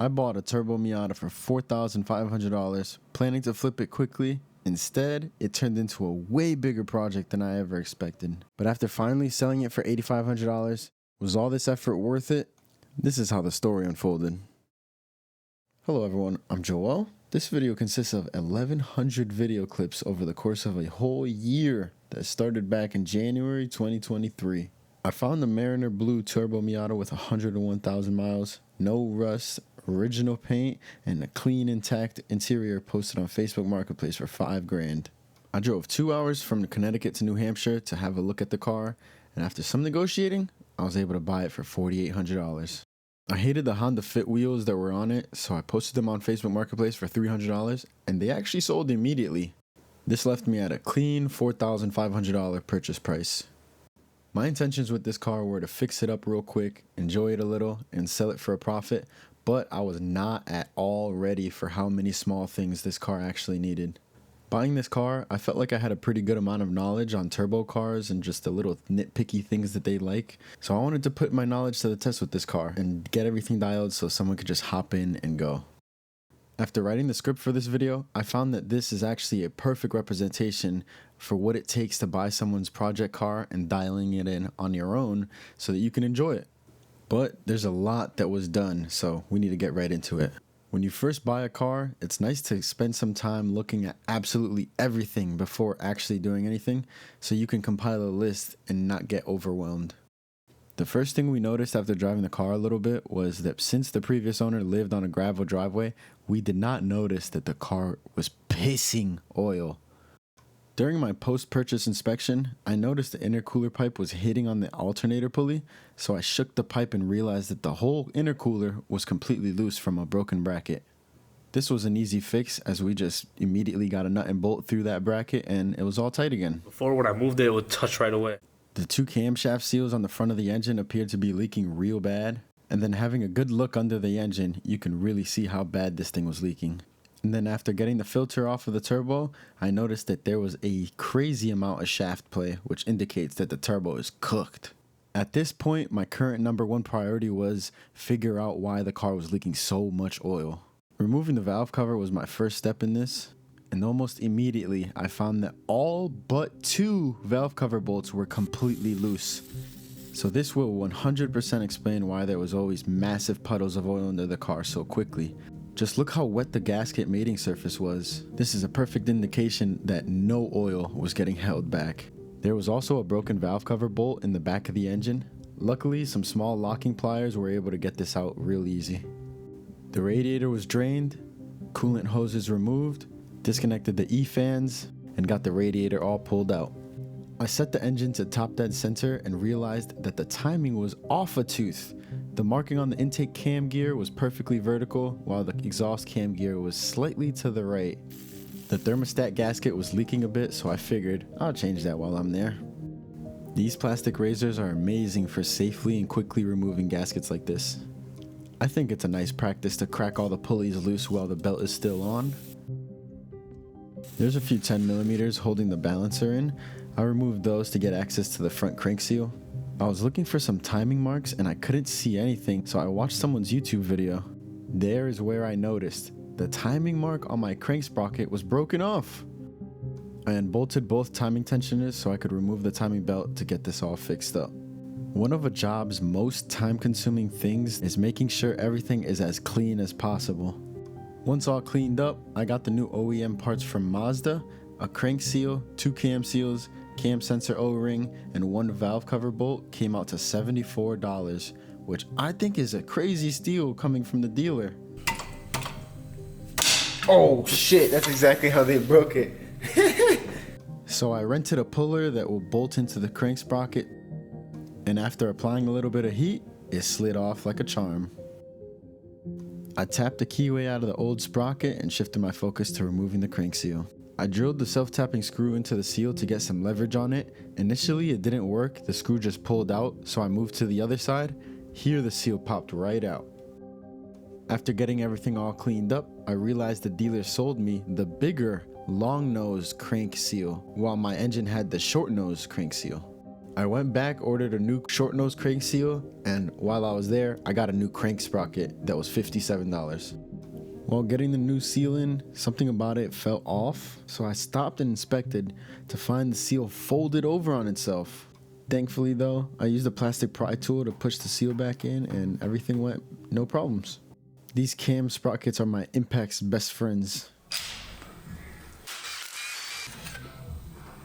I bought a turbo Miata for $4,500, planning to flip it quickly. Instead, it turned into a way bigger project than I ever expected. But after finally selling it for $8,500, was all this effort worth it? This is how the story unfolded. Hello everyone, I'm Joel. This video consists of 1,100 video clips over the course of a whole year that started back in January 2023. I found the Mariner Blue Turbo Miata with 101,000 miles, no rust, original paint, and a clean, intact interior posted on Facebook Marketplace for $5,000. I drove 2 hours from Connecticut to New Hampshire to have a look at the car, and after some negotiating, I was able to buy it for $4,800. I hated the Honda Fit wheels that were on it, so I posted them on Facebook Marketplace for $300, and they actually sold immediately. This left me at a clean $4,500 purchase price. My intentions with this car were to fix it up real quick, enjoy it a little, and sell it for a profit, but I was not at all ready for how many small things this car actually needed. Buying this car, I felt like I had a pretty good amount of knowledge on turbo cars and just the little nitpicky things that they like. So I wanted to put my knowledge to the test with this car and get everything dialed so someone could just hop in and go. After writing the script for this video, I found that this is actually a perfect representation for what it takes to buy someone's project car and dialing it in on your own so that you can enjoy it. But there's a lot that was done, so we need to get right into it. When you first buy a car, it's nice to spend some time looking at absolutely everything before actually doing anything, so you can compile a list and not get overwhelmed. The first thing we noticed after driving the car a little bit was that since the previous owner lived on a gravel driveway, we did not notice that the car was pissing oil. During my post-purchase inspection, I noticed the intercooler pipe was hitting on the alternator pulley, so I shook the pipe and realized that the whole intercooler was completely loose from a broken bracket. This was an easy fix as we just immediately got a nut and bolt through that bracket and it was all tight again. Before, when I moved it, it would touch right away. The two camshaft seals on the front of the engine appeared to be leaking real bad, and then having a good look under the engine, you can really see how bad this thing was leaking. And then after getting the filter off of the turbo, I noticed that there was a crazy amount of shaft play, which indicates that the turbo is cooked. At this point, my current number one priority was figure out why the car was leaking so much oil. Removing the valve cover was my first step in this, and almost immediately I found that all but 2 valve cover bolts were completely loose. So this will 100% explain why there was always massive puddles of oil under the car so quickly. Just look how wet the gasket mating surface was. This is a perfect indication that no oil was getting held back. There was also a broken valve cover bolt in the back of the engine. Luckily, some small locking pliers were able to get this out real easy. The radiator was drained, coolant hoses removed, disconnected the E-fans, and got the radiator all pulled out. I set the engine to top dead center and realized that the timing was off a tooth. The marking on the intake cam gear was perfectly vertical, while the exhaust cam gear was slightly to the right. The thermostat gasket was leaking a bit, so I figured I'll change that while I'm there. These plastic razors are amazing for safely and quickly removing gaskets like this. I think it's a nice practice to crack all the pulleys loose while the belt is still on. There's a few 10mm holding the balancer in. I removed those to get access to the front crank seal. I was looking for some timing marks and I couldn't see anything, so I watched someone's YouTube video. There is where I noticed the timing mark on my crank sprocket was broken off. I unbolted both timing tensioners so I could remove the timing belt to get this all fixed up. One of a job's most time-consuming things is making sure everything is as clean as possible. Once all cleaned up, I got the new OEM parts from Mazda, a crank seal, 2 cam seals, cam sensor O-ring, and 1 valve cover bolt came out to $74, which I think is a crazy steal coming from the dealer. Oh shit, that's exactly how they broke it. So I rented a puller that will bolt into the crank sprocket, and after applying a little bit of heat, it slid off like a charm. I tapped the keyway out of the old sprocket and shifted my focus to removing the crank seal. I drilled the self-tapping screw into the seal to get some leverage on it. Initially it didn't work, the screw just pulled out, so I moved to the other side. Here the seal popped right out. After getting everything all cleaned up, I realized the dealer sold me the bigger, long-nosed crank seal, while my engine had the short-nosed crank seal. I went back, ordered a new short nose crank seal, and while I was there, I got a new crank sprocket that was $57. While getting the new seal in, something about it felt off, so I stopped and inspected to find the seal folded over on itself. Thankfully though, I used a plastic pry tool to push the seal back in and everything went no problems. These cam sprockets are my Impact's best friends.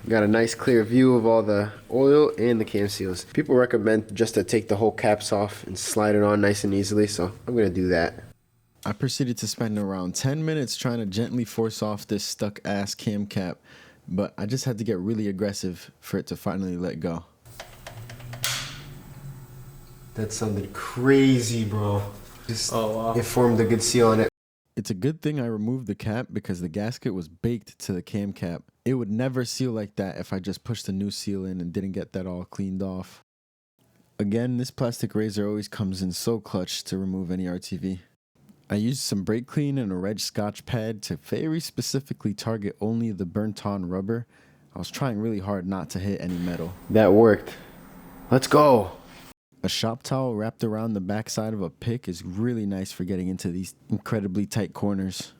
Got a nice clear view of all the oil and the cam seals. People recommend just to take the whole caps off and slide it on nice and easily, so I'm gonna do that. I proceeded to spend around 10 minutes trying to gently force off this stuck ass cam cap, but I just had to get really aggressive for it to finally let go. That sounded crazy, bro. It formed a good seal on it. It's a good thing I removed the cap because the gasket was baked to the cam cap. It would never seal like that if I just pushed a new seal in and didn't get that all cleaned off. Again, this plastic razor always comes in so clutch to remove any RTV. I used some brake clean and a red scotch pad to very specifically target only the burnt on rubber. I was trying really hard not to hit any metal. That worked. Let's go. A shop towel wrapped around the backside of a pick is really nice for getting into these incredibly tight corners.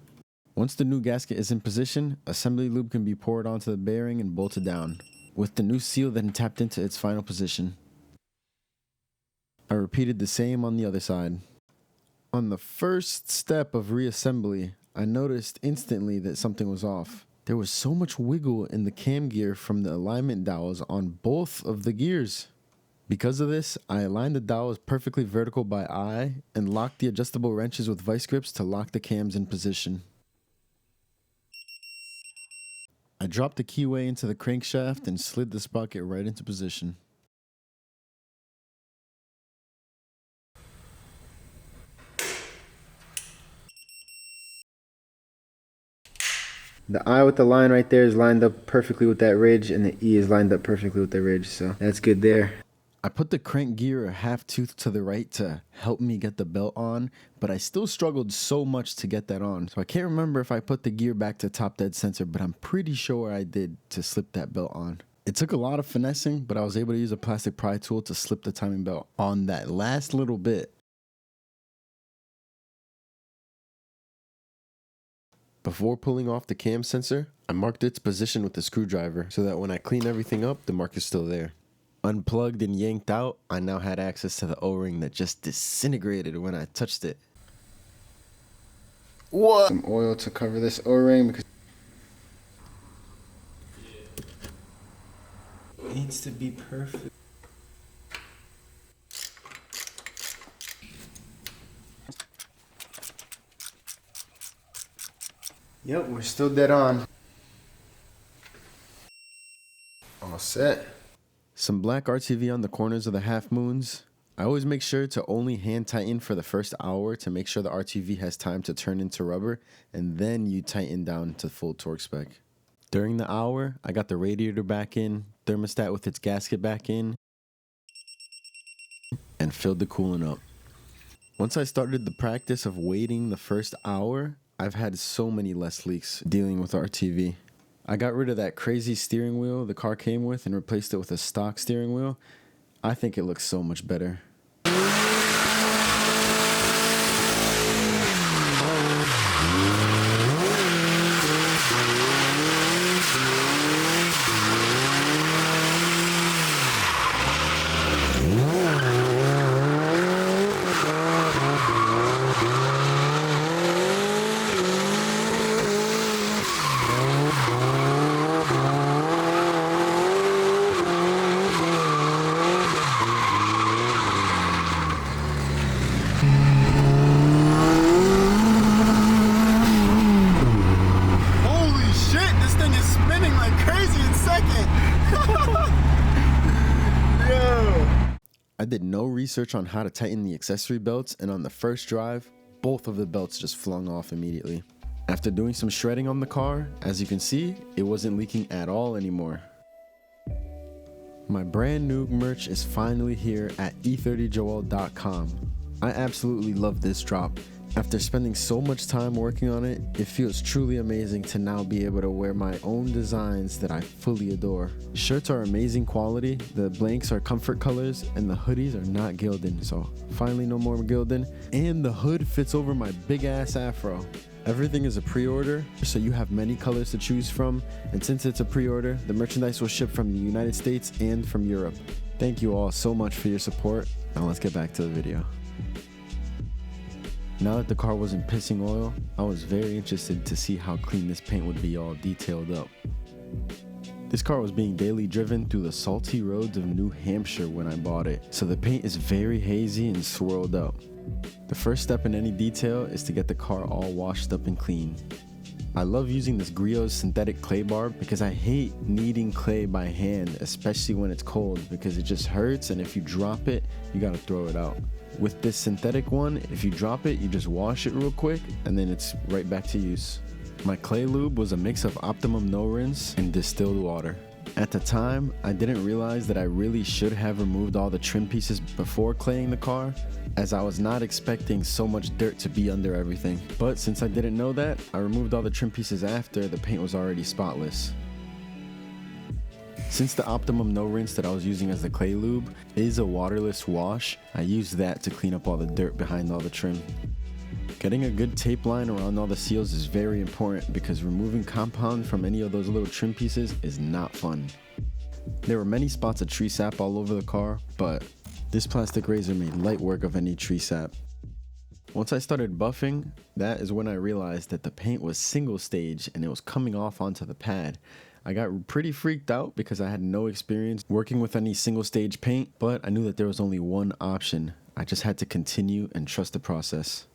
Once the new gasket is in position, assembly lube can be poured onto the bearing and bolted down, with the new seal then tapped into its final position. I repeated the same on the other side. On the first step of reassembly, I noticed instantly that something was off. There was so much wiggle in the cam gear from the alignment dowels on both of the gears. Because of this, I aligned the dowels perfectly vertical by eye and locked the adjustable wrenches with vice grips to lock the cams in position. I dropped the keyway into the crankshaft and slid the sprocket right into position. The I with the line right there is lined up perfectly with that ridge, and the E is lined up perfectly with the ridge, so that's good there. I put the crank gear a half tooth to the right to help me get the belt on, but I still struggled so much to get that on. So I can't remember if I put the gear back to top dead center, but I'm pretty sure I did to slip that belt on. It took a lot of finessing, but I was able to use a plastic pry tool to slip the timing belt on that last little bit. Before pulling off the cam sensor, I marked its position with a screwdriver so that when I clean everything up, the mark is still there. Unplugged and yanked out, I now had access to the O-ring that just disintegrated when I touched it. What? Some oil to cover this O-ring because it needs to be perfect. Yep, we're still dead on. All set. Some black RTV on the corners of the half moons. I always make sure to only hand tighten for the first hour to make sure the RTV has time to turn into rubber, and then you tighten down to full torque spec. During the hour, I got the radiator back in, thermostat with its gasket back in, and filled the coolant up. Once I started the practice of waiting the first hour, I've had so many less leaks dealing with RTV. I got rid of that crazy steering wheel the car came with and replaced it with a stock steering wheel. I think it looks so much better. I did no research on how to tighten the accessory belts, and on the first drive, both of the belts just flung off immediately. After doing some shredding on the car, as you can see, it wasn't leaking at all anymore. My brand new merch is finally here at e30joel.com. I absolutely love this drop. After spending so much time working on it, it feels truly amazing to now be able to wear my own designs that I fully adore. Shirts are amazing quality, the blanks are comfort colors, and the hoodies are not gilded, so finally no more gilding. And the hood fits over my big ass afro. Everything is a pre-order, so you have many colors to choose from, and since it's a pre-order, the merchandise will ship from the United States and from Europe. Thank you all so much for your support. Now let's get back to the video. Now that the car wasn't pissing oil, I was very interested to see how clean this paint would be all detailed up. This car was being daily driven through the salty roads of New Hampshire when I bought it, so the paint is very hazy and swirled up. The first step in any detail is to get the car all washed up and clean. I love using this Griot's synthetic clay barb because I hate kneading clay by hand, especially when it's cold, because it just hurts, and if you drop it, you gotta throw it out. With this synthetic one, if you drop it, you just wash it real quick and then it's right back to use. My clay lube was a mix of Optimum No Rinse and distilled water. At the time, I didn't realize that I really should have removed all the trim pieces before claying the car, as I was not expecting so much dirt to be under everything. But since I didn't know that, I removed all the trim pieces after the paint was already spotless. Since the Optimum No Rinse that I was using as the clay lube is a waterless wash, I used that to clean up all the dirt behind all the trim. Getting a good tape line around all the seals is very important because removing compound from any of those little trim pieces is not fun. There were many spots of tree sap all over the car, but this plastic razor made light work of any tree sap. Once I started buffing, that is when I realized that the paint was single stage and it was coming off onto the pad. I got pretty freaked out because I had no experience working with any single stage paint, but I knew that there was only one option. I just had to continue and trust the process.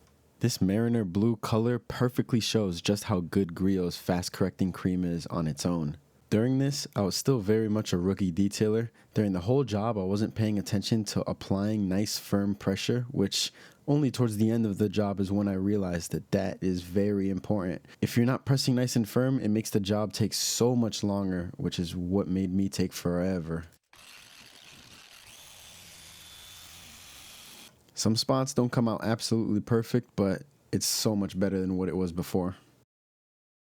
This Mariner blue color perfectly shows just how good Griot's fast correcting cream is on its own. During this, I was still very much a rookie detailer. During the whole job, I wasn't paying attention to applying nice firm pressure, which only towards the end of the job is when I realized that that is very important. If you're not pressing nice and firm, it makes the job take so much longer, which is what made me take forever. Some spots don't come out absolutely perfect, but it's so much better than what it was before.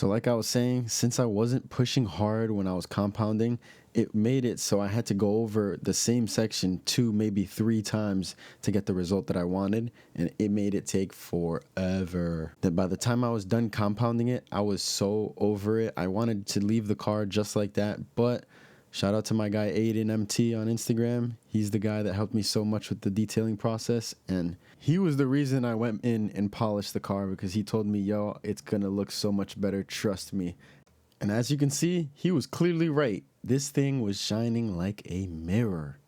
So like I was saying, since I wasn't pushing hard when I was compounding, it made it so I had to go over the same section 2, maybe 3 times to get the result that I wanted, and it made it take forever. That by the time I was done compounding it, I was so over it. I wanted to leave the car just like that, but shout out to my guy Aiden MT on Instagram. He's the guy that helped me so much with the detailing process, and he was the reason I went in and polished the car because he told me, yo, it's gonna look so much better, trust me. And as you can see, he was clearly right. This thing was shining like a mirror.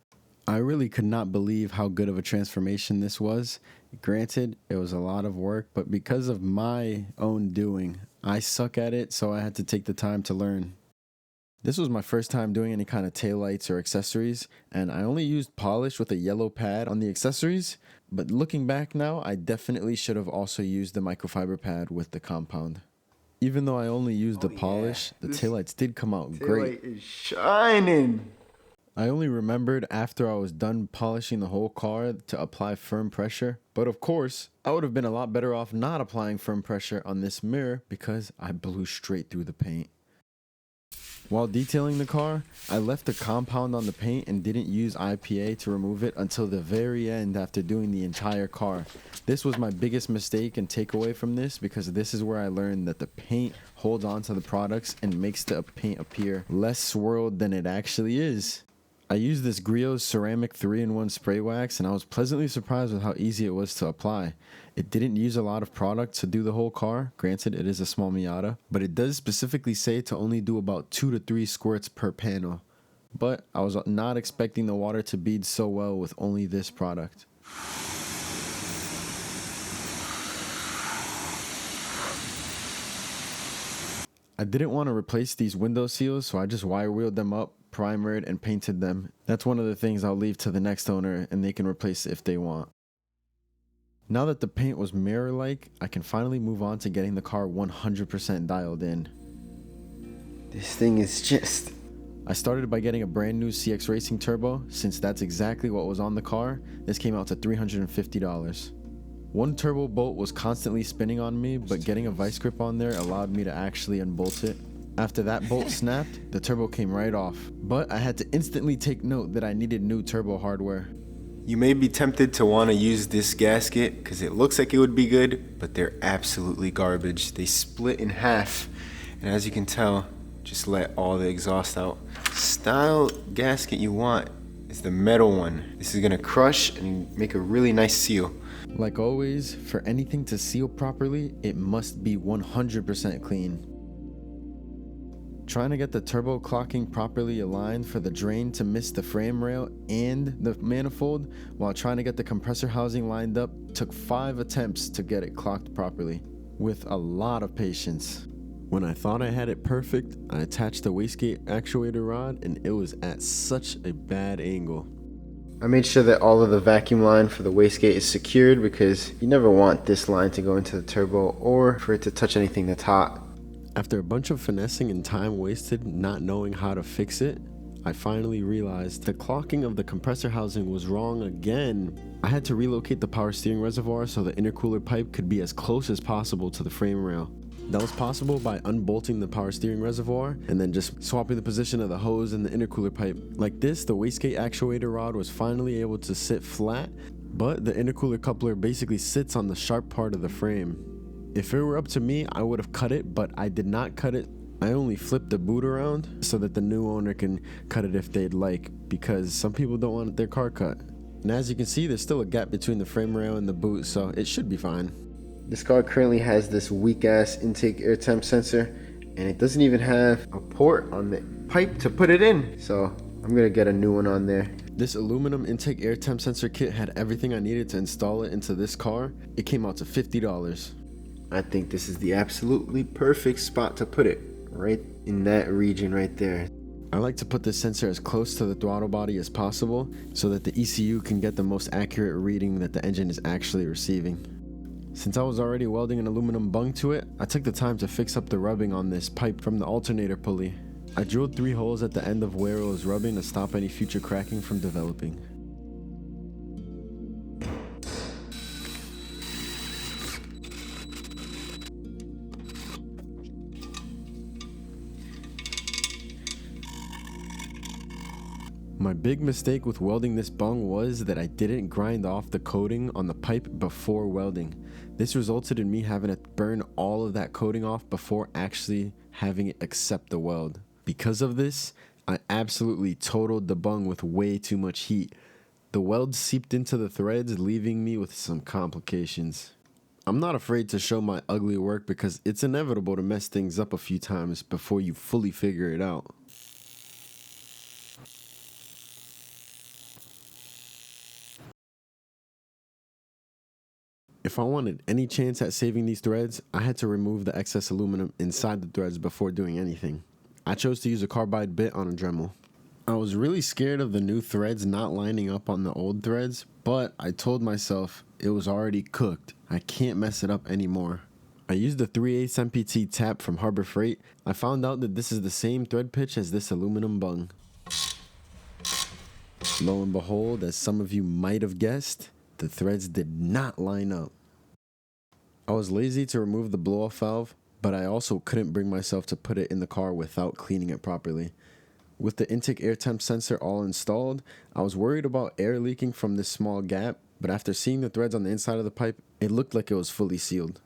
I really could not believe how good of a transformation this was. Granted, it was a lot of work, but because of my own doing, I suck at it, so I had to take the time to learn. This was my first time doing any kind of taillights or accessories, and I only used polish with a yellow pad on the accessories, but looking back now, I definitely should have also used the microfiber pad with the compound. Even though I only used the polish, the taillights did come out great. Taillight is shining. I only remembered after I was done polishing the whole car to apply firm pressure, but of course, I would have been a lot better off not applying firm pressure on this mirror because I blew straight through the paint. While detailing the car, I left the compound on the paint and didn't use IPA to remove it until the very end after doing the entire car. This was my biggest mistake and takeaway from this because this is where I learned that the paint holds onto the products and makes the paint appear less swirled than it actually is. I used this Griot's ceramic 3-in-1 spray wax and I was pleasantly surprised with how easy it was to apply. It didn't use a lot of product to do the whole car. Granted, it is a small Miata, but it does specifically say to only do about 2 to 3 squirts per panel. But I was not expecting the water to bead so well with only this product. I didn't want to replace these window seals, so I just wire wheeled them up, primered, and painted them. That's one of the things I'll leave to the next owner and they can replace it if they want. Now that the paint was mirror-like, I can finally move on to getting the car 100% dialed in. This thing is just... I started by getting a brand new CX Racing Turbo, since that's exactly what was on the car. This came out to $350. One turbo bolt was constantly spinning on me, but getting a vice grip on there allowed me to actually unbolt it. After that bolt snapped, the turbo came right off, but I had to instantly take note that I needed new turbo hardware. You may be tempted to want to use this gasket because it looks like it would be good, but they're absolutely garbage. They split in half, and as you can tell, just let all the exhaust out. Style gasket you want is the metal one. This is gonna crush and make a really nice seal. Like always, for anything to seal properly, it must be 100% clean. Trying to get the turbo clocking properly aligned for the drain to miss the frame rail and the manifold while trying to get the compressor housing lined up took 5 attempts to get it clocked properly, with a lot of patience. When I thought I had it perfect, I attached the wastegate actuator rod and it was at such a bad angle. I made sure that all of the vacuum line for the wastegate is secured because you never want this line to go into the turbo or for it to touch anything that's hot. After a bunch of finessing and time wasted not knowing how to fix it, I finally realized the clocking of the compressor housing was wrong again. I had to relocate the power steering reservoir so the intercooler pipe could be as close as possible to the frame rail. That was possible by unbolting the power steering reservoir and then just swapping the position of the hose and the intercooler pipe. Like this, the wastegate actuator rod was finally able to sit flat, but the intercooler coupler basically sits on the sharp part of the frame. If it were up to me, I would have cut it, but I did not cut it. I only flipped the boot around so that the new owner can cut it if they'd like, because some people don't want their car cut. And as you can see, there's still a gap between the frame rail and the boot, so it should be fine. This car currently has this weak ass intake air temp sensor, and it doesn't even have a port on the pipe to put it in. So I'm gonna get a new one on there. This aluminum intake air temp sensor kit had everything I needed to install it into this car. It came out to $50. I think this is the absolutely perfect spot to put it, right in that region right there. I like to put this sensor as close to the throttle body as possible so that the ECU can get the most accurate reading that the engine is actually receiving. Since I was already welding an aluminum bung to it, I took the time to fix up the rubbing on this pipe from the alternator pulley. I drilled 3 holes at the end of where it was rubbing to stop any future cracking from developing. My big mistake with welding this bung was that I didn't grind off the coating on the pipe before welding. This resulted in me having to burn all of that coating off before actually having it accept the weld. Because of this, I absolutely totaled the bung with way too much heat. The weld seeped into the threads, leaving me with some complications. I'm not afraid to show my ugly work because it's inevitable to mess things up a few times before you fully figure it out. If I wanted any chance at saving these threads, I had to remove the excess aluminum inside the threads before doing anything. I chose to use a carbide bit on a Dremel. I was really scared of the new threads not lining up on the old threads, but I told myself it was already cooked. I can't mess it up anymore. I used the 3/8 MPT tap from Harbor Freight. I found out that this is the same thread pitch as this aluminum bung. Lo and behold, as some of you might have guessed, the threads did not line up. I was lazy to remove the blow-off valve, but I also couldn't bring myself to put it in the car without cleaning it properly. With the intake air temp sensor all installed, I was worried about air leaking from this small gap, but after seeing the threads on the inside of the pipe, it looked like it was fully sealed.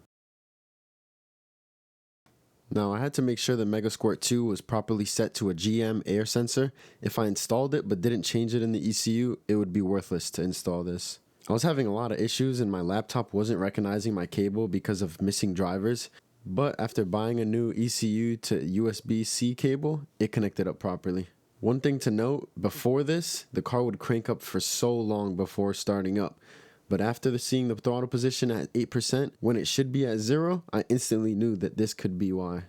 Now, I had to make sure the Megasquirt 2 was properly set to a GM air sensor. If I installed it but didn't change it in the ECU, it would be worthless to install this. I was having a lot of issues and my laptop wasn't recognizing my cable because of missing drivers, but after buying a new ECU to USB-C cable, it connected up properly. One thing to note, before this, the car would crank up for so long before starting up, but after seeing the throttle position at 8% when it should be at 0, I instantly knew that this could be why.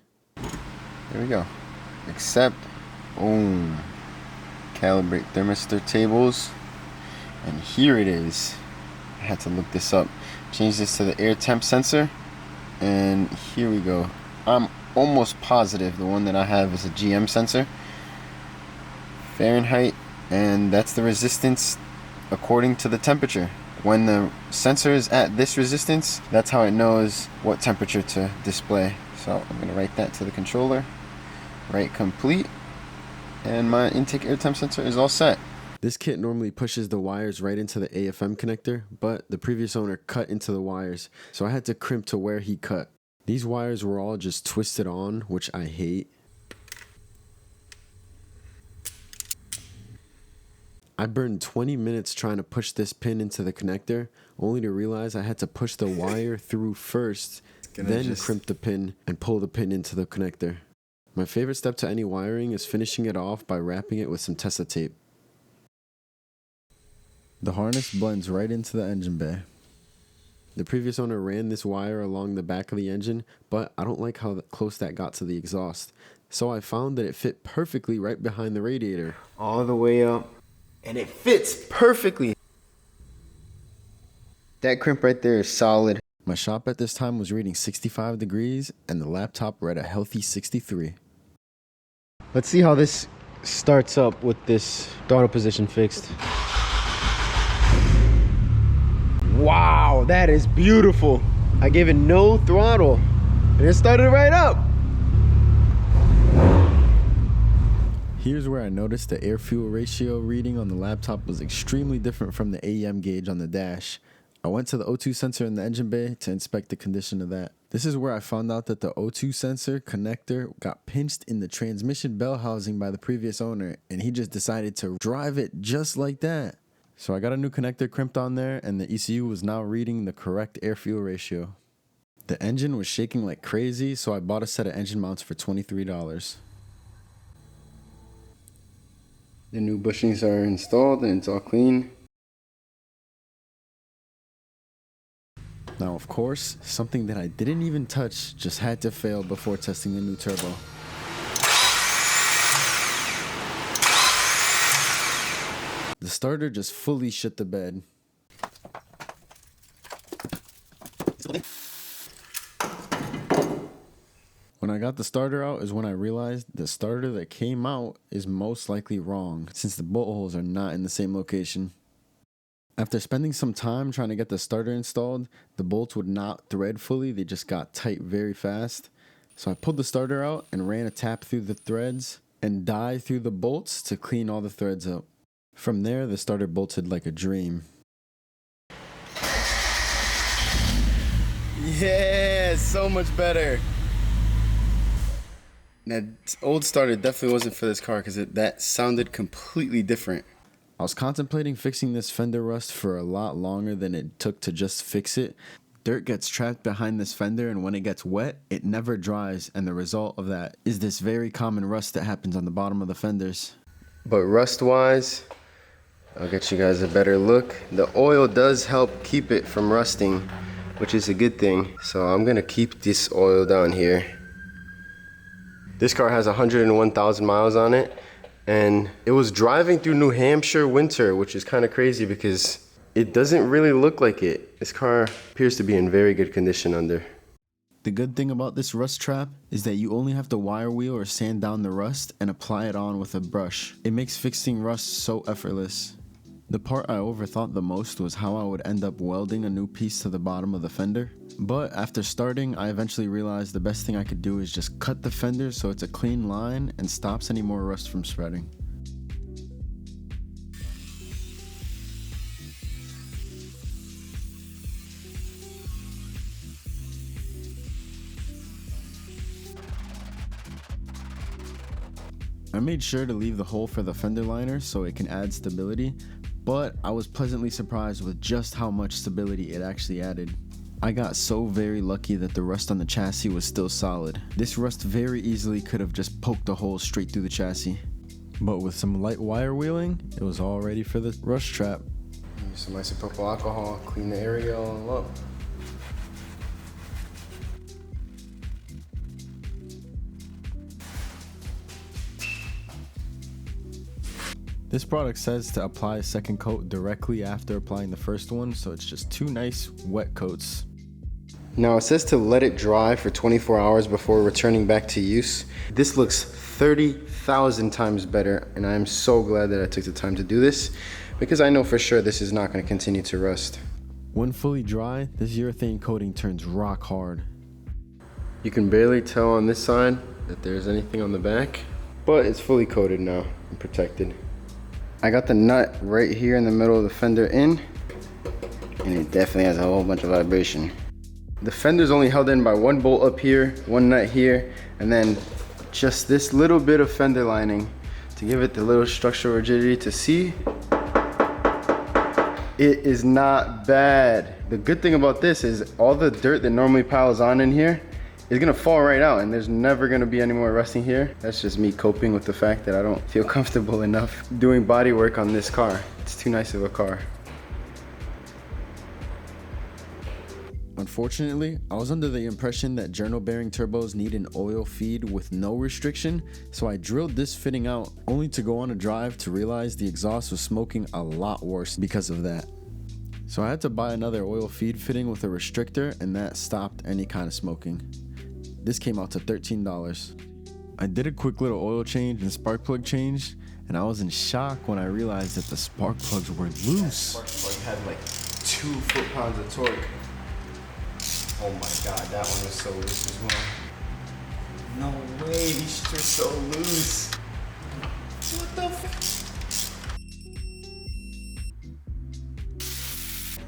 There we go. Accept. Boom. Calibrate thermistor tables. And here it is. I had to look this up. Change this to the air temp sensor. And here we go. I'm almost positive the one that I have is a GM sensor. Fahrenheit. And that's the resistance according to the temperature. When the sensor is at this resistance, that's how it knows what temperature to display. So I'm gonna write that to the controller, write complete, and my intake air temp sensor is all set. This kit normally pushes the wires right into the AFM connector, but the previous owner cut into the wires, so I had to crimp to where he cut. These wires were all just twisted on, which I hate. I burned 20 minutes trying to push this pin into the connector, only to realize I had to push the wire through first, then crimp the pin and pull the pin into the connector. My favorite step to any wiring is finishing it off by wrapping it with some Tesa tape. The harness blends right into the engine bay. The previous owner ran this wire along the back of the engine, but I don't like how close that got to the exhaust. So I found that it fit perfectly right behind the radiator. All the way up. And it fits perfectly. That crimp right there is solid. My shop at this time was reading 65 degrees and the laptop read a healthy 63. Let's see how this starts up with this throttle position fixed. Wow, that is beautiful. I gave it no throttle and it started right up. Here's where I noticed the air-fuel ratio reading on the laptop was extremely different from the AEM gauge on the dash. I went to the O2 sensor in the engine bay to inspect the condition of that. This is where I found out that the O2 sensor connector got pinched in the transmission bell housing by the previous owner, and he just decided to drive it just like that. So I got a new connector crimped on there, and the ECU was now reading the correct air-fuel ratio. The engine was shaking like crazy, so I bought a set of engine mounts for $23. The new bushings are installed and it's all clean. Now, of course, something that I didn't even touch just had to fail before testing the new turbo. The starter just fully shit the bed. When I got the starter out is when I realized the starter that came out is most likely wrong, since the bolt holes are not in the same location. After spending some time trying to get the starter installed, the bolts would not thread fully, they just got tight very fast. So I pulled the starter out and ran a tap through the threads and die through the bolts to clean all the threads up. From there, the starter bolted like a dream. Yeah, so much better. That old starter definitely wasn't for this car because that sounded completely different. I was contemplating fixing this fender rust for a lot longer than it took to just fix it. Dirt gets trapped behind this fender, and when it gets wet, it never dries, and the result of that is this very common rust that happens on the bottom of the fenders. But rust-wise, I'll get you guys a better look. The oil does help keep it from rusting, which is a good thing. So I'm gonna keep this oil down here. This car has 101,000 miles on it, and it was driving through New Hampshire winter, which is kind of crazy because it doesn't really look like it. This car appears to be in very good condition under. The good thing about this rust trap is that you only have to wire wheel or sand down the rust and apply it on with a brush. It makes fixing rust so effortless. The part I overthought the most was how I would end up welding a new piece to the bottom of the fender. But after starting, I eventually realized the best thing I could do is just cut the fender so it's a clean line and stops any more rust from spreading. I made sure to leave the hole for the fender liner so it can add stability, but I was pleasantly surprised with just how much stability it actually added. I got so very lucky that the rust on the chassis was still solid. This rust very easily could have just poked a hole straight through the chassis. But with some light wire wheeling, it was all ready for the rust trap. Use some isopropyl alcohol, clean the area all up. This product says to apply a second coat directly after applying the first one, so it's just 2 nice wet coats. Now it says to let it dry for 24 hours before returning back to use. This looks 30,000 times better, and I am so glad that I took the time to do this because I know for sure this is not going to continue to rust. When fully dry, this urethane coating turns rock hard. You can barely tell on this side that there's anything on the back, but it's fully coated now and protected. I got the nut right here in the middle of the fender in, and it definitely has a whole bunch of vibration. The fender's only held in by one bolt up here, one nut here, and then just this little bit of fender lining to give it the little structural rigidity to see. It is not bad. The good thing about this is all the dirt that normally piles on in here is gonna fall right out, and there's never gonna be any more rusting here. That's just me coping with the fact that I don't feel comfortable enough doing body work on this car. It's too nice of a car. Unfortunately, I was under the impression that journal bearing turbos need an oil feed with no restriction, so I drilled this fitting out only to go on a drive to realize the exhaust was smoking a lot worse because of that. So I had to buy another oil feed fitting with a restrictor, and that stopped any kind of smoking. This came out to $13. I did a quick little oil change and spark plug change, and I was in shock when I realized that the spark plugs were loose. Spark plug had like 2 foot-pounds of torque. Oh my god, that one was so loose as well. No way, these shit are so loose. What the fuck?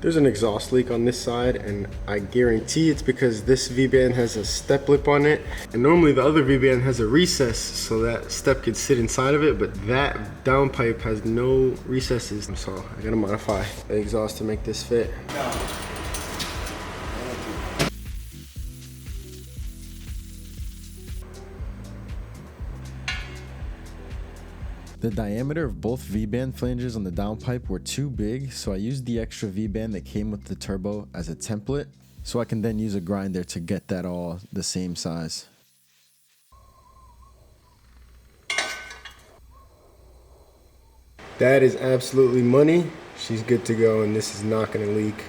There's an exhaust leak on this side, and I guarantee it's because this V-band has a step lip on it, and normally the other V-band has a recess so that step could sit inside of it, but that downpipe has no recesses, so I gotta modify the exhaust to make this fit. The diameter of both V-band flanges on the downpipe were too big, so I used the extra V-band that came with the turbo as a template, so I can then use a grinder to get that all the same size. That is absolutely money. She's good to go, and this is not gonna leak.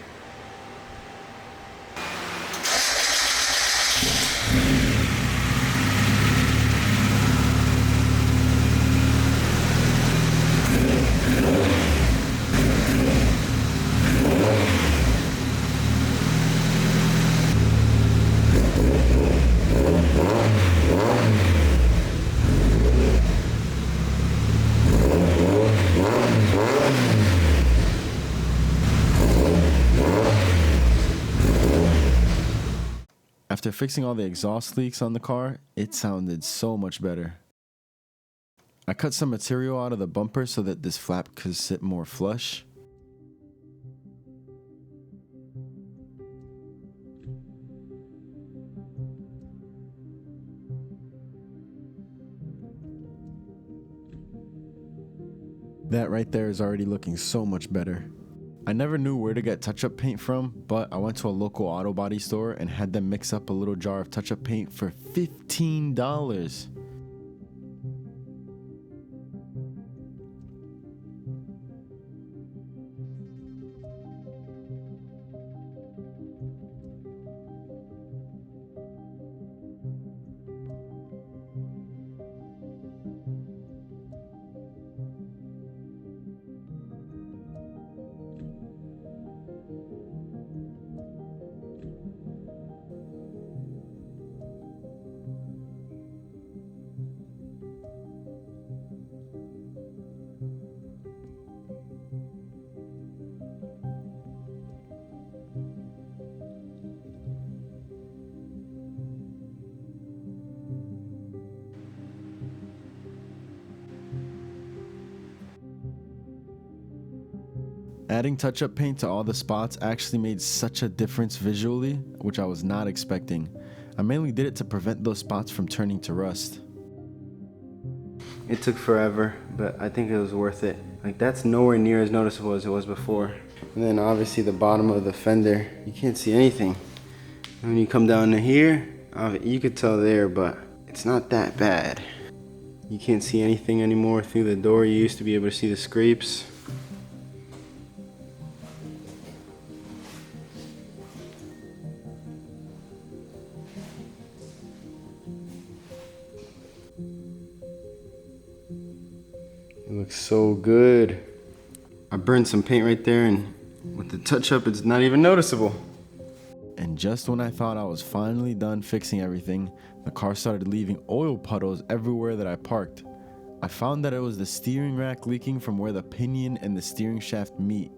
After fixing all the exhaust leaks on the car, it sounded so much better. I cut some material out of the bumper so that this flap could sit more flush. That right there is already looking so much better. I never knew where to get touch-up paint from, but I went to a local auto body store and had them mix up a little jar of touch-up paint for $15. Adding touch-up paint to all the spots actually made such a difference visually, which I was not expecting. I mainly did it to prevent those spots from turning to rust. It took forever, but I think it was worth it. Like, that's nowhere near as noticeable as it was before. And then obviously the bottom of the fender, you can't see anything. And when you come down to here, you could tell there, but it's not that bad. You can't see anything anymore through the door. You used to be able to see the scrapes. It looks so good. I burned some paint right there, and with the touch-up, it's not even noticeable. And just when I thought I was finally done fixing everything, the car started leaving oil puddles everywhere that I parked. I found that it was the steering rack leaking from where the pinion and the steering shaft meet,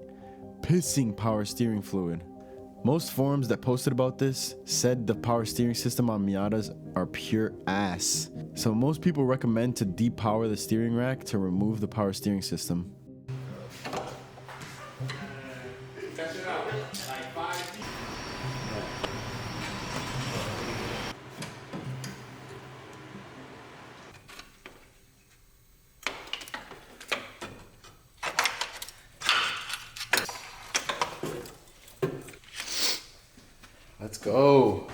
pissing power steering fluid. Most forums that posted about this said the power steering system on Miatas are pure ass. So most people recommend to depower the steering rack to remove the power steering system. Let's go.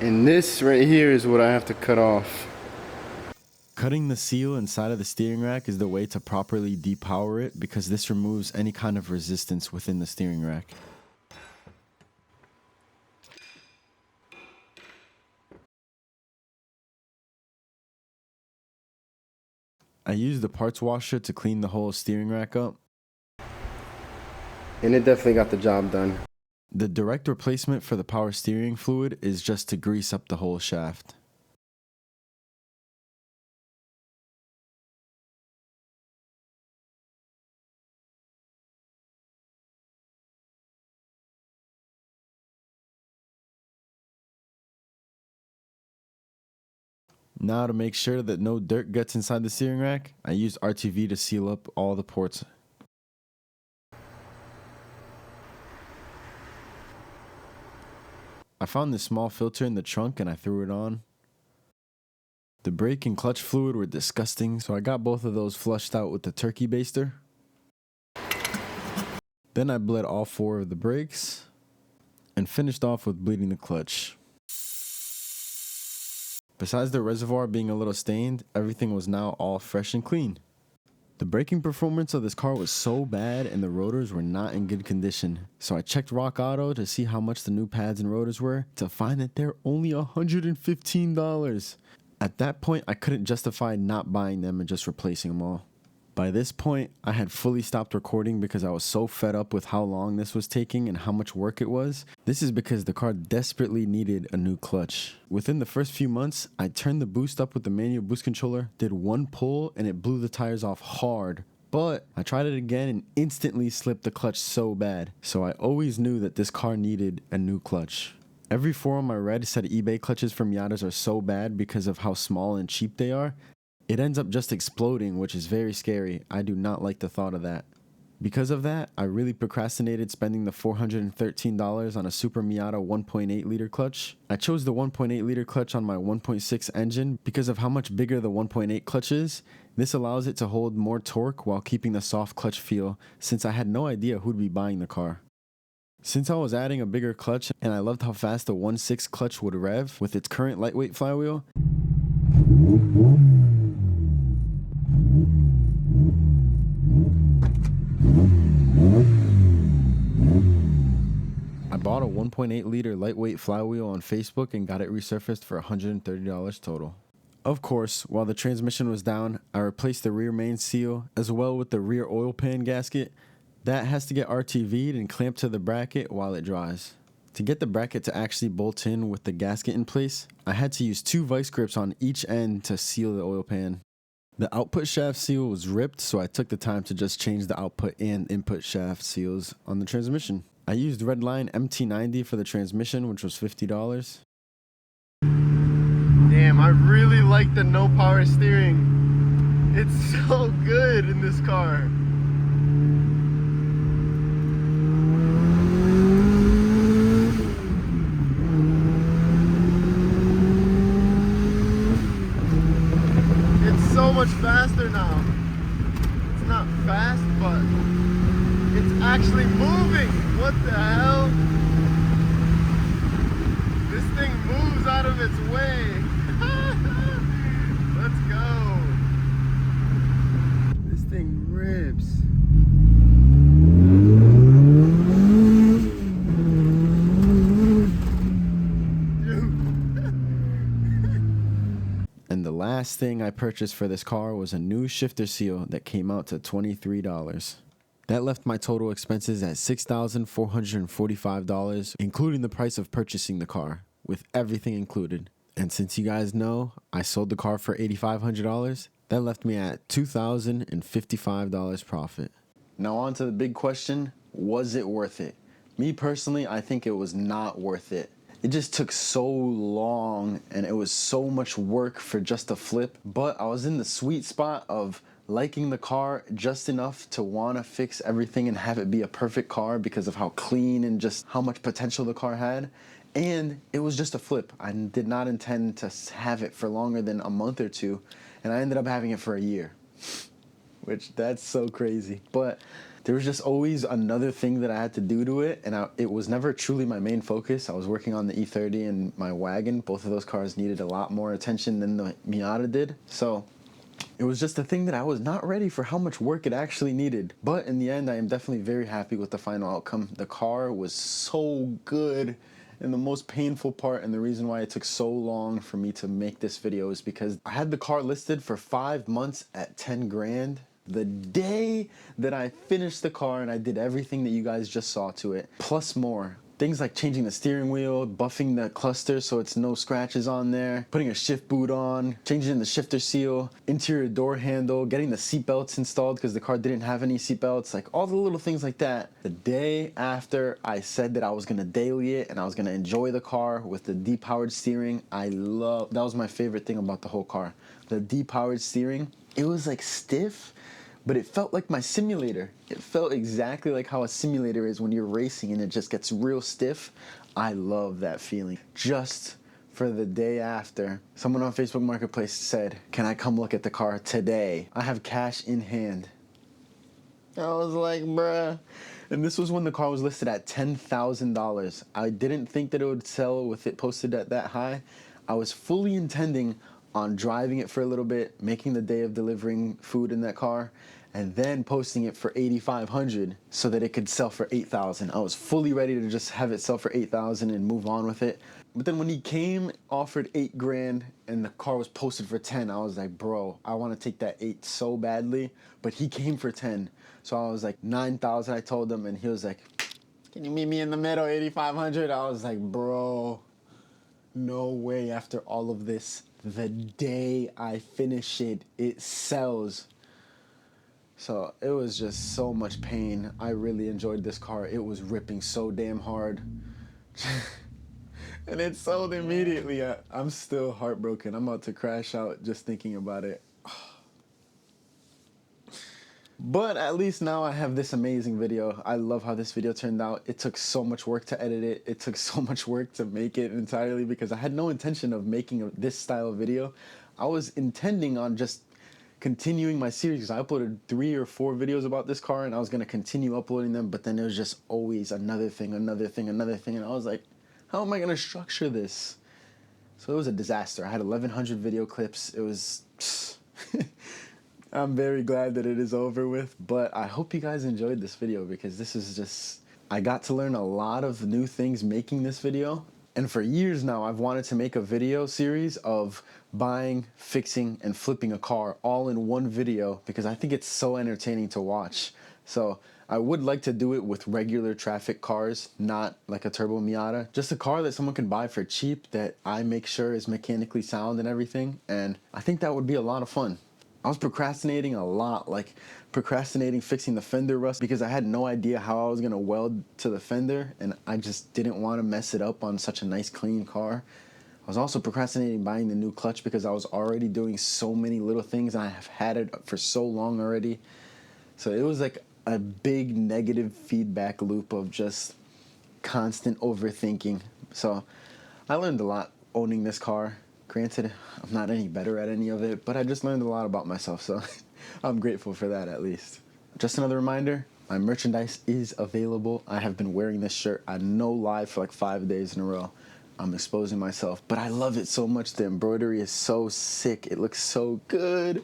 And this right here is what I have to cut off. Cutting the seal inside of the steering rack is the way to properly depower it because this removes any kind of resistance within the steering rack. I used the parts washer to clean the whole steering rack up. And it definitely got the job done. The direct replacement for the power steering fluid is just to grease up the whole shaft. Now to make sure that no dirt gets inside the steering rack, I used RTV to seal up all the ports. I found this small filter in the trunk and I threw it on. The brake and clutch fluid were disgusting, so I got both of those flushed out with the turkey baster. Then I bled all 4 of the brakes and finished off with bleeding the clutch. Besides the reservoir being a little stained, everything was now all fresh and clean. The braking performance of this car was so bad and the rotors were not in good condition, so I checked Rock Auto to see how much the new pads and rotors were to find that they're only $115. At that point, I couldn't justify not buying them and just replacing them all. By this point, I had fully stopped recording because I was so fed up with how long this was taking and how much work it was. This is because the car desperately needed a new clutch. Within the first few months, I turned the boost up with the manual boost controller, did one pull, and it blew the tires off hard. But I tried it again and instantly slipped the clutch so bad. So I always knew that this car needed a new clutch. Every forum I read said eBay clutches for Miatas are so bad because of how small and cheap they are. It ends up just exploding, which is very scary. I do not like the thought of that. Because of that, I really procrastinated spending the $413 on a Super Miata 1.8 liter clutch. I chose the 1.8 liter clutch on my 1.6 engine because of how much bigger the 1.8 clutch is. This allows it to hold more torque while keeping the soft clutch feel, since I had no idea who'd be buying the car. Since I was adding a bigger clutch and I loved how fast the 1.6 clutch would rev with its current lightweight flywheel, I bought a 1.8 liter lightweight flywheel on Facebook and got it resurfaced for $130 total. Of course, while the transmission was down, I replaced the rear main seal as well with the rear oil pan gasket. That has to get RTV'd and clamped to the bracket while it dries. To get the bracket to actually bolt in with the gasket in place, I had to use 2 vice grips on each end to seal the oil pan. The output shaft seal was ripped, so I took the time to just change the output and input shaft seals on the transmission. I used Redline MT90 for the transmission, which was $50. Damn, I really like the no power steering. It's so good in this car. It's so much faster now. It's not fast, but actually moving. What the hell? This thing moves out of its way. Let's go. This thing rips. And the last thing I purchased for this car was a new shifter seal that came out to $23. That left my total expenses at $6,445, including the price of purchasing the car, with everything included. And since you guys know I sold the car for $8,500, that left me at $2,055 profit. Now on to the big question, was it worth it? Me personally, I think it was not worth it. It just took so long and it was so much work for just a flip, but I was in the sweet spot of liking the car just enough to want to fix everything and have it be a perfect car because of how clean and just how much potential the car had. And it was just a flip. I did not intend to have it for longer than a month or two, and I ended up having it for a year, which that's so crazy. But there was just always another thing that I had to do to it, and it was never truly my main focus. I was working on the E30 and my wagon. Both of those cars needed a lot more attention than the Miata did. So it was just a thing that I was not ready for how much work it actually needed. But in the end, I am definitely very happy with the final outcome. The car was so good. And the most painful part and the reason why it took so long for me to make this video is because I had the car listed for 5 months at 10 grand. The day that I finished the car and I did everything that you guys just saw to it, plus more. Things like changing the steering wheel, buffing the cluster so it's no scratches on there, putting a shift boot on, changing the shifter seal, interior door handle, getting the seat belts installed because the car didn't have any seat belts, like all the little things like that. The day after I said that I was gonna daily it and I was gonna enjoy the car with the depowered steering, that was my favorite thing about the whole car. The depowered steering, it was like stiff, but it felt like my simulator. It felt exactly like how a simulator is when you're racing and it just gets real stiff. I love that feeling. Just for the day after, someone on Facebook Marketplace said, "Can I come look at the car today? I have cash in hand." I was like, bruh. And this was when the car was listed at $10,000. I didn't think that it would sell with it posted at that high. I was fully intending on driving it for a little bit, making the day of delivering food in that car, and then posting it for $8,500 so that it could sell for $8,000. I was fully ready to just have it sell for $8,000 and move on with it. But then when he came, offered 8 grand, and the car was posted for 10, I was like, bro, I want to take that 8 so badly. But he came for 10, so I was like 9,000. I told him, and he was like, "Can you meet me in the middle, 8,500?" I was like, bro, no way. After all of this, the day I finish it, it sells. So it was just so much pain. I really enjoyed this car. It was ripping so damn hard. And it sold immediately. I'm still heartbroken. I'm about to crash out just thinking about it. But at least now I have this amazing video. I love how this video turned out. It took so much work to edit it. It took so much work to make it entirely because I had no intention of making this style of video. I was intending on just continuing my series. I uploaded 3 or 4 videos about this car and I was going to continue uploading them, but then there was just always another thing, and I was like, how am I going to structure this? So it was a disaster. I had 1,100 video clips. It was I'm very glad that it is over with, but I hope you guys enjoyed this video because this is just, I got to learn a lot of new things making this video. And for years now, I've wanted to make a video series of buying, fixing, and flipping a car all in one video because I think it's so entertaining to watch. So I would like to do it with regular traffic cars, not like a turbo Miata. Just a car that someone can buy for cheap that I make sure is mechanically sound and everything. And I think that would be a lot of fun. I was procrastinating a lot, like procrastinating fixing the fender rust because I had no idea how I was going to weld to the fender and I just didn't want to mess it up on such a nice clean car. I was also procrastinating buying the new clutch because I was already doing so many little things and I have had it for so long already. So it was like a big negative feedback loop of just constant overthinking. So I learned a lot owning this car. Granted, I'm not any better at any of it, but I just learned a lot about myself, so I'm grateful for that at least. Just another reminder, My merchandise is available. I have been wearing this shirt, I no lie, for like 5 days in a row. I'm exposing myself, but I love it so much. The embroidery is so sick. It looks so good.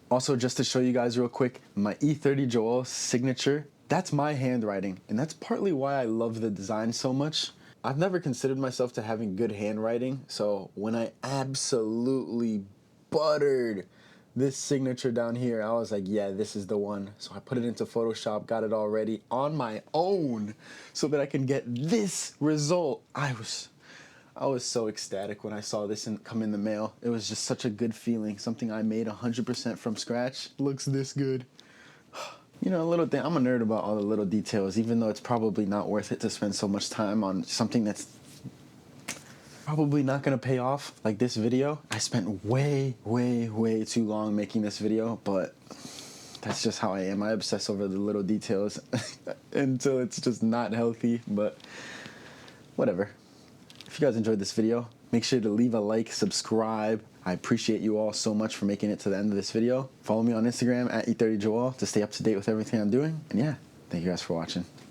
Also, just to show you guys real quick, my ImJoel signature, that's my handwriting, and that's partly why I love the design so much. I've never considered myself to having good handwriting, so when I absolutely buttered this signature down here, I was like, yeah, this is the one. So I put it into Photoshop, got it all ready on my own so that I can get this result. I was so ecstatic when I saw this come in the mail. It was just such a good feeling. Something I made 100% from scratch looks this good. You know, a little thing, I'm a nerd about all the little details, even though it's probably not worth it to spend so much time on something that's probably not gonna pay off, like this video. I spent way too long making this video, but that's just how I am. I obsess over the little details until it's just not healthy, but whatever. If you guys enjoyed this video, make sure to leave a like, subscribe. I appreciate you all so much for making it to the end of this video. Follow me on Instagram at E30Joel to stay up to date with everything I'm doing. And yeah, thank you guys for watching.